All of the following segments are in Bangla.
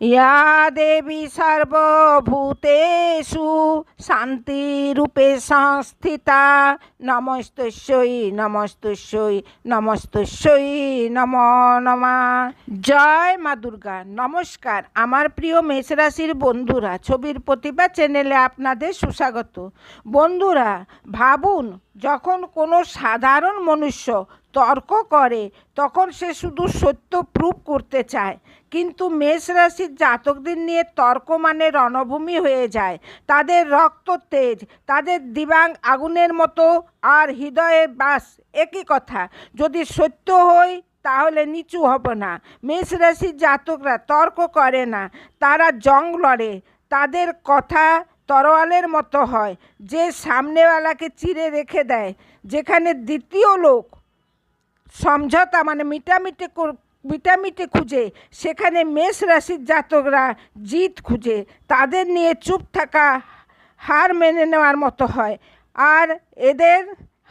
या देवी सर्वभूतेषु शान्तिरूपे संस्थिता नमस्तस्यै नमस्तस्यै नमस्तस्यै नमो नमः। জয় মা দুর্গা। নমস্কার আমার প্রিয় মেষ রাশির বন্ধুরা, ছবির প্রতিভা চ্যানেলে আপনাদের সুস্বাগত। বন্ধুরা, ভাবুন যখন কোনো সাধারণ মনুষ্য তর্ক করে তখন সে শুধু সত্য প্রুভ করতে চায়, কিন্তু মেষ রাশির জাতকদের নিয়ে তর্ক মানে রণভূমি হয়ে যায়। তাদের রক্ত তেজ, তাদের দিবাং আগুনের মতো, আর হৃদয়ের বাস একই কথা। যদি সত্য হই তাহলে নিচু হব না। মেষ রাশির জাতকরা তর্ক করে না, তারা জং লড়ে। তাদের কথা তরোয়ালের মতো হয়, যে সামনেওয়ালাকে চিরে রেখে দেয়। যেখানে দ্বিতীয় লোক সমঝোতা মানে মিটামিটি খুঁজে, সেখানে মেষ রাশির জাতকরা জিত খুঁজে। তাদের নিয়ে চুপ থাকা হার মেনে নেওয়ার মতো হয়, আর এদের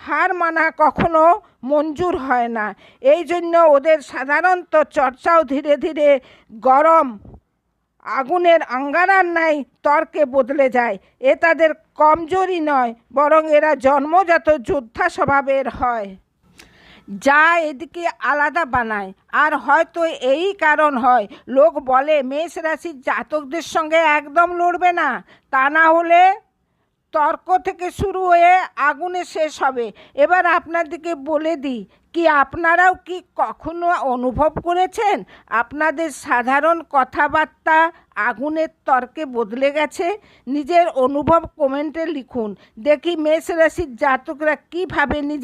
হার মানা কখনো মঞ্জুর হয় না। এই জন্য ওদের সাধারণত চর্চাও ধীরে ধীরে গরম আগুনের আঙ্গারার ন্যায় তর্কে বদলে যায়। এ তাদের কমজোরি নয়, বরং এরা জন্মজাত যোদ্ধা স্বভাবের হয়, যা এদিকে আলাদা বানায়। আর হয়তো এই কারণ হয় লোক বলে মেষ রাশির জাতকদের সঙ্গে একদম লড়বে না, তা না হলে তর্ক থেকে শুরু হয়ে আগুনে শেষ হবে। এবার আপনাদেরকে বলে দিই, কি আপনারাও কি কখনো অনুভব করেছেন আপনাদের সাধারণ কথাবার্তা আগুনের তর্কে বদলে গেছে? নিজের অনুভব কমেন্টে লিখুন, দেখি মেষ রাশির জাতকরা কীভাবে নিজে